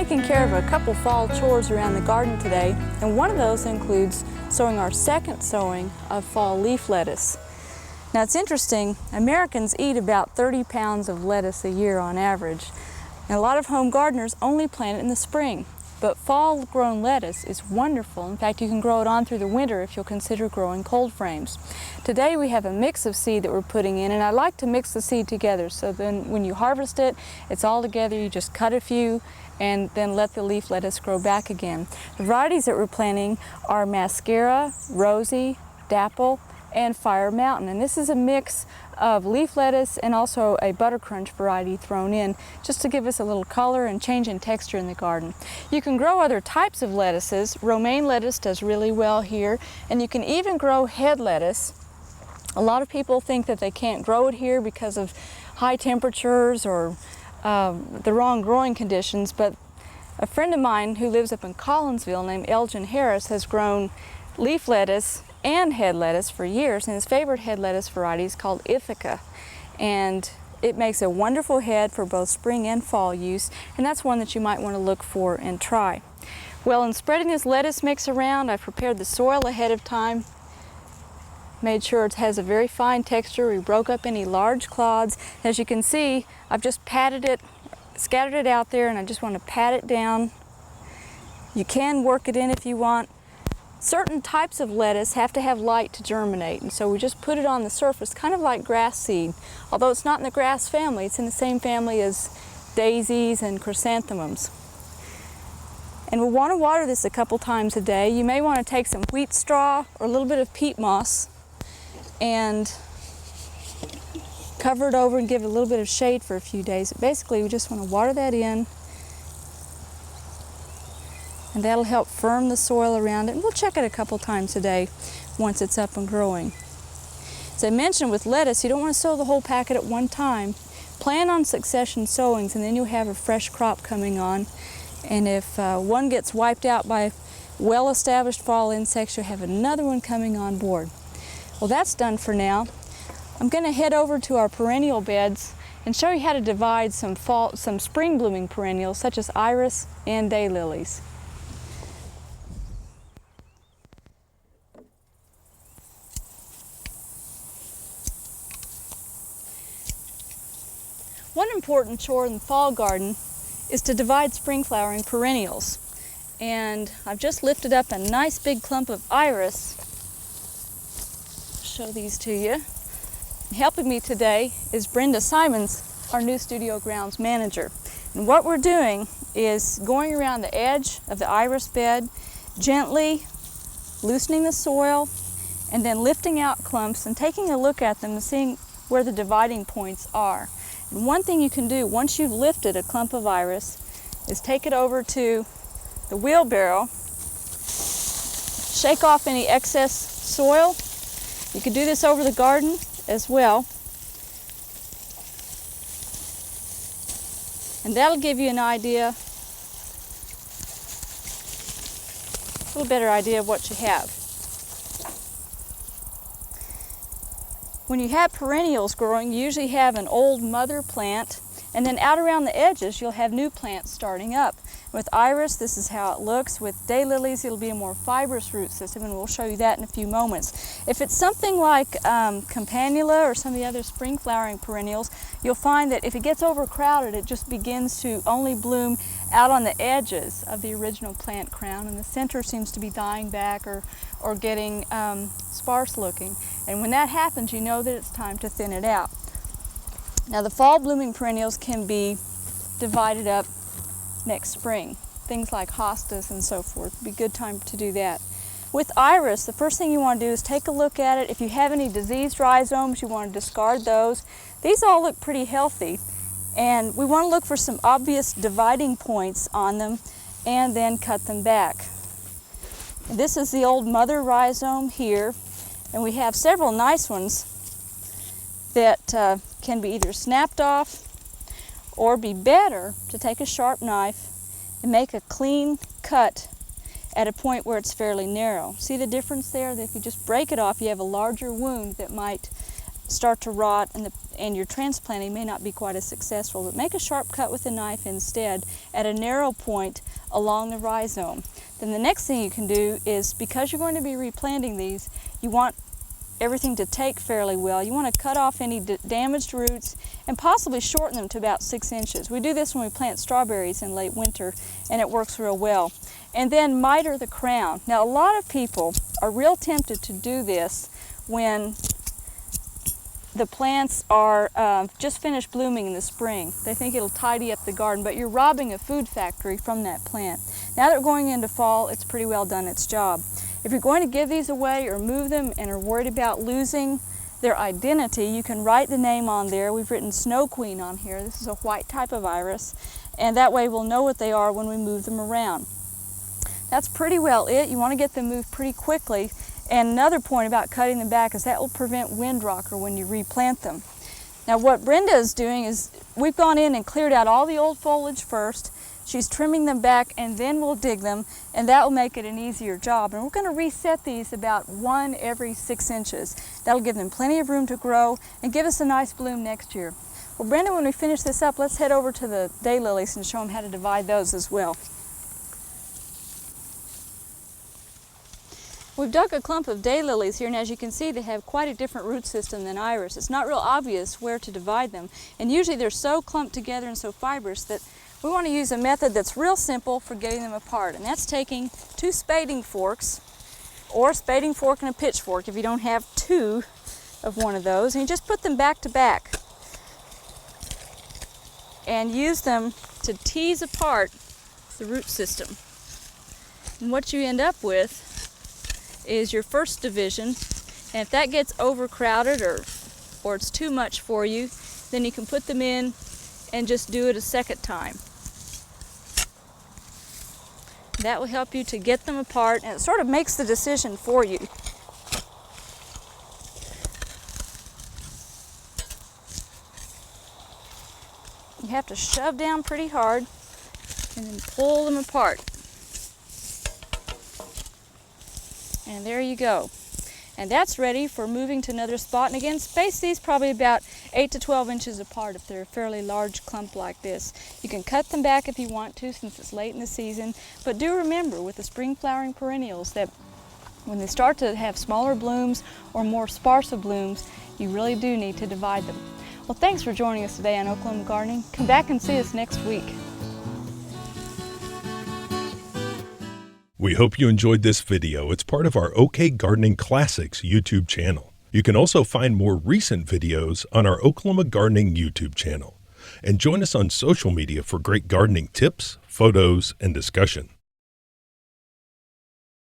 taking care of a couple fall chores around the garden today, and one of those includes sowing our second sowing of fall leaf lettuce. Now it's interesting, Americans eat about 30 pounds of lettuce a year on average, and a lot of home gardeners only plant it in the spring. But fall grown lettuce is wonderful. In fact, you can grow it on through the winter if you'll consider growing cold frames. Today we have a mix of seed that we're putting in, and I like to mix the seed together so then when you harvest it, it's all together. You just cut a few and then let the leaf lettuce grow back again. The varieties that we're planting are Mascara, Rosie, Dapple, and Fire Mountain. And this is a mix of leaf lettuce and also a butter crunch variety thrown in just to give us a little color and change in texture in the garden. You can grow other types of lettuces. Romaine lettuce does really well here, and you can even grow head lettuce. A lot of people think that they can't grow it here because of high temperatures or the wrong growing conditions, but a friend of mine who lives up in Collinsville named Elgin Harris has grown leaf lettuce and head lettuce for years, and his favorite head lettuce variety is called Ithaca, and it makes a wonderful head for both spring and fall use, and that's one that you might want to look for and try. Well, in spreading this lettuce mix around, I've prepared the soil ahead of time, made sure it has a very fine texture. We broke up any large clods. As you can see, I've just patted it, scattered it out there, and I just want to pat it down. You can work it in if you want. Certain types of lettuce have to have light to germinate, and so we just put it on the surface, kind of like grass seed. Although it's not in the grass family, it's in the same family as daisies and chrysanthemums. And we'll want to water this a couple times a day. You may want to take some wheat straw or a little bit of peat moss and cover it over and give it a little bit of shade for a few days. Basically, we just want to water that in, and that'll help firm the soil around it. And we'll check it a couple times a day once it's up and growing. As I mentioned, with lettuce, you don't want to sow the whole packet at one time. Plan on succession sowings, and then you'll have a fresh crop coming on. And if one gets wiped out by well-established fall insects, you'll have another one coming on board. Well, that's done for now. I'm going to head over to our perennial beds and show you how to divide some spring blooming perennials such as iris and daylilies. One important chore in the fall garden is to divide spring flowering perennials. And I've just lifted up a nice big clump of iris. Show these to you. Helping me today is Brenda Simons, our new studio grounds manager. And what we're doing is going around the edge of the iris bed, gently loosening the soil, and then lifting out clumps and taking a look at them and seeing where the dividing points are. And one thing you can do once you've lifted a clump of iris is take it over to the wheelbarrow, shake off any excess soil. You can do this over the garden as well. And that'll give you an idea, a little better idea of what you have. When you have perennials growing, you usually have an old mother plant, and then out around the edges you'll have new plants starting up. With iris, this is how it looks. With daylilies, it'll be a more fibrous root system, and we'll show you that in a few moments. If it's something like campanula or some of the other spring flowering perennials, you'll find that if it gets overcrowded, it just begins to only bloom out on the edges of the original plant crown, and the center seems to be dying back or getting sparse looking. And when that happens, you know that it's time to thin it out. Now, the fall blooming perennials can be divided up next spring. Things like hostas and so forth. It'd be a good time to do that. With iris, the first thing you want to do is take a look at it. If you have any diseased rhizomes, you want to discard those. These all look pretty healthy, and we want to look for some obvious dividing points on them and then cut them back. This is the old mother rhizome here, and we have several nice ones that can be either snapped off or be better to take a sharp knife and make a clean cut at a point where it's fairly narrow. See the difference there? That if you just break it off, you have a larger wound that might start to rot, and your transplanting may not be quite as successful. But make a sharp cut with a knife instead at a narrow point along the rhizome. Then the next thing you can do is, because you're going to be replanting these, you want everything to take fairly well. You want to cut off any damaged roots and possibly shorten them to about 6 inches. We do this when we plant strawberries in late winter, and it works real well. And then miter the crown. Now, a lot of people are real tempted to do this when the plants are just finished blooming in the spring. They think it'll tidy up the garden, but you're robbing a food factory from that plant. Now that we're going into fall, it's pretty well done its job. If you're going to give these away or move them and are worried about losing their identity, you can write the name on there. We've written Snow Queen on here. This is a white type of iris, and that way we'll know what they are when we move them around. That's pretty well it. You want to get them moved pretty quickly. And another point about cutting them back is that will prevent wind rocker when you replant them. Now what Brenda is doing is, we've gone in and cleared out all the old foliage first. She's trimming them back, and then we'll dig them, and that will make it an easier job. And we're going to reset these about 1 every 6 inches. That'll give them plenty of room to grow and give us a nice bloom next year. Well, Brenda, when we finish this up, let's head over to the daylilies and show them how to divide those as well. We've dug a clump of daylilies here, and as you can see, they have quite a different root system than iris. It's not real obvious where to divide them, and usually they're so clumped together and so fibrous that we want to use a method that's real simple for getting them apart, and that's taking 2 spading forks, or a spading fork and a pitchfork if you don't have 2 of one of those, and you just put them back to back and use them to tease apart the root system. And what you end up with is your first division, and if that gets overcrowded or it's too much for you, then you can put them in and just do it a second time. That will help you to get them apart, and it sort of makes the decision for you. You have to shove down pretty hard and then pull them apart. And there you go. And that's ready for moving to another spot. And again, space these probably about 8 to 12 inches apart if they're a fairly large clump like this. You can cut them back if you want to, since it's late in the season. But do remember with the spring flowering perennials that when they start to have smaller blooms or more sparse blooms, you really do need to divide them. Well, thanks for joining us today on Oklahoma Gardening. Come back and see us next week. We hope you enjoyed this video. It's part of our OK Gardening Classics YouTube channel. You can also find more recent videos on our Oklahoma Gardening YouTube channel. And join us on social media for great gardening tips, photos, and discussion.